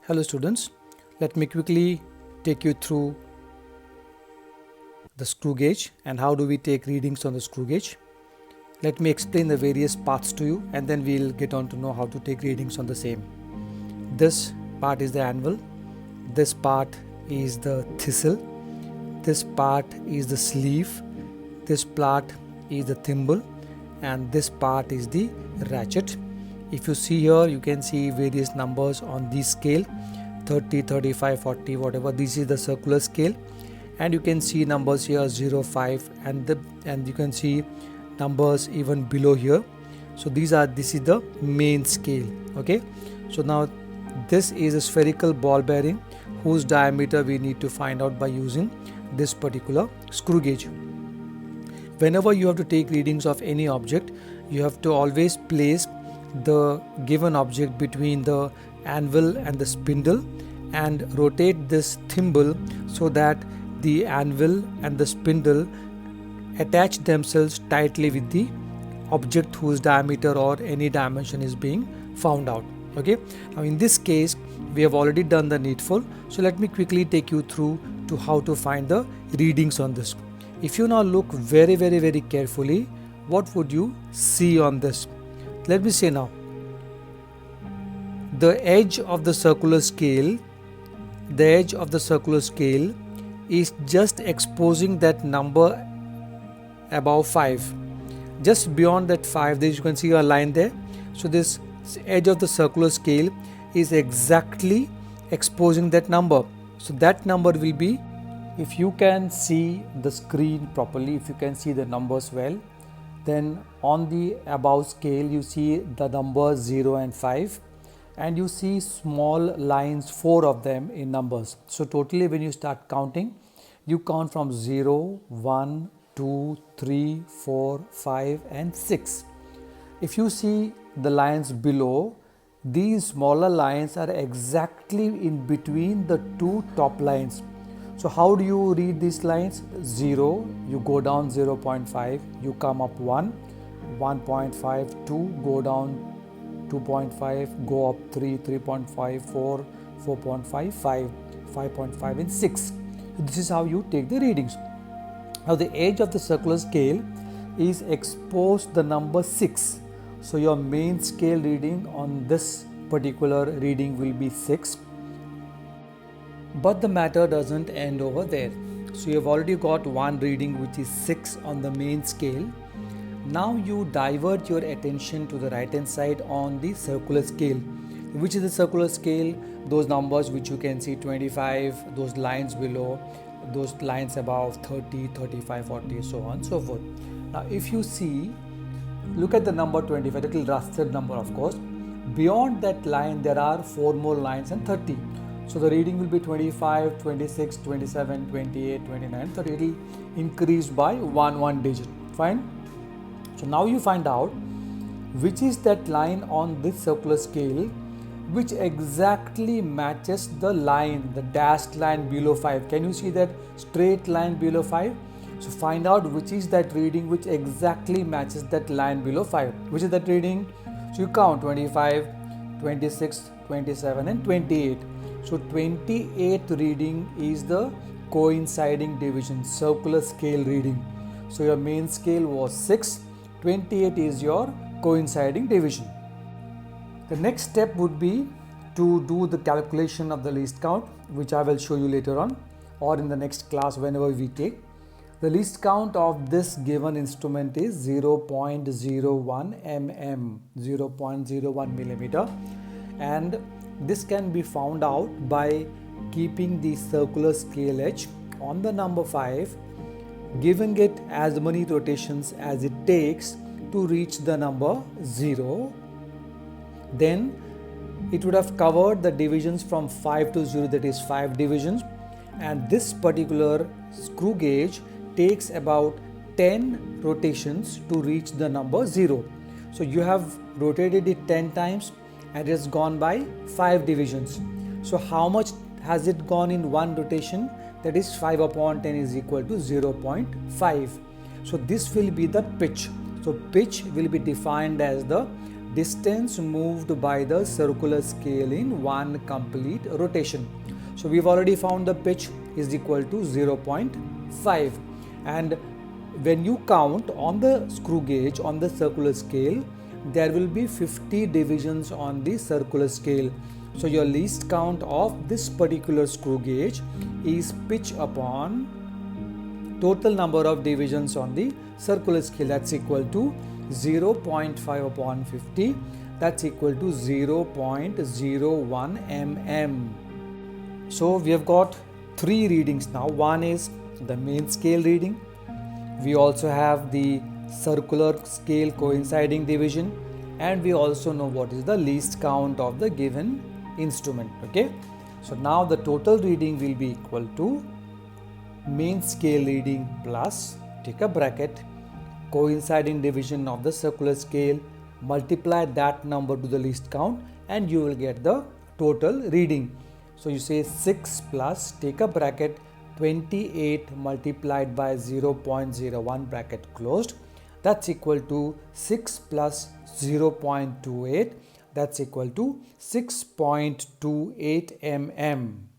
Hello students, let me quickly take you through the screw gauge and how do we take readings on the screw gauge. Let me explain the various parts to you and then we'll get on to know how to take readings on the same. This part is the anvil, this part is the thistle, this part is the sleeve, this part is the thimble, and this part is the ratchet. If you see here, you can see various numbers on this scale, 30, 35, 40, whatever. This is the circular scale, and you can see numbers here 0, 5, and you can see numbers even below here. So this is the main scale. Okay, so now this is a spherical ball bearing whose diameter we need to find out by using this particular screw gauge. Whenever you have to take readings of any object, you have to always place the given object between the anvil and the spindle and rotate this thimble so that the anvil and the spindle attach themselves tightly with the object whose diameter or any dimension is being found out. Okay, now in this case we have already done the needful, so let me quickly take you through to how to find the readings on this. If you now look very carefully, what would you see on this? Let me say now, the edge of the circular scale is just exposing that number above 5. Just beyond that 5, there you can see a line there. So this edge of the circular scale is exactly exposing that number. So that number will be, if you can see the screen properly, if you can see the numbers well, then on the above scale you see the numbers 0 and 5, and you see small lines, 4 of them in numbers. So totally when you start counting, you count from 0, 1, 2, 3, 4, 5 and 6. If you see the lines below, these smaller lines are exactly in between the two top lines. So how do you read these lines? 0, you go down 0.5, you come up 1, 1.5, 2, go down 2.5, go up 3, 3.5, 4, 4.5, 5, 5.5 and 6. This is how you take the readings. Now the edge of the circular scale is exposed the number 6. So your main scale reading on this particular reading will be 6. But the matter doesn't end over there. So you have already got one reading which is 6 on the main scale. Now you divert your attention to the right hand side on the circular scale. Which is the circular scale? Those numbers which you can see 25, those lines below, those lines above 30, 35, 40, so on and so forth. Now if you see, look at the number 25, little rusted number of course. Beyond that line there are 4 more lines and 30. So the reading will be 25, 26, 27, 28, 29, 30. It will increase by one digit. Fine. So now you find out which is that line on this circular scale which exactly matches the line, the dashed line below 5. Can you see that straight line below 5? So find out which is that reading which exactly matches that line below 5. Which is that reading? So you count 25, 26, 27 and 28. So 28th reading is the coinciding division, circular scale reading. So your main scale was 6, 28 is your coinciding division. The next step would be to do the calculation of the least count, which I will show you later on or in the next class whenever we take. The least count of this given instrument is 0.01 mm, 0.01 millimeter, and this can be found out by keeping the circular scale edge on the number 5, giving it as many rotations as it takes to reach the number 0. Then it would have covered the divisions from 5 to 0, that is 5 divisions, and this particular screw gauge takes about 10 rotations to reach the number 0. So you have rotated it 10 times and it has gone by 5 divisions. So how much has it gone in one rotation? That is 5 upon 10 is equal to 0.5. So this will be the pitch. So pitch will be defined as the distance moved by the circular scale in one complete rotation. So we've already found the pitch is equal to 0.5, and when you count on the screw gauge on the circular scale, there will be 50 divisions on the circular scale. So your least count of this particular screw gauge is pitch upon total number of divisions on the circular scale. That's equal to 0.5 upon 50. That's equal to 0.01 mm. So we have got three readings now. One is the main scale reading. We also have the circular scale coinciding division, and we also know what is the least count of the given instrument. Okay, so now the total reading will be equal to main scale reading plus, take a bracket, coinciding division of the circular scale, multiply that number to the least count, and you will get the total reading. So you say 6 plus, take a bracket, 28 multiplied by 0.01 bracket closed, that's equal to 6 plus 0.28, that's equal to 6.28 mm.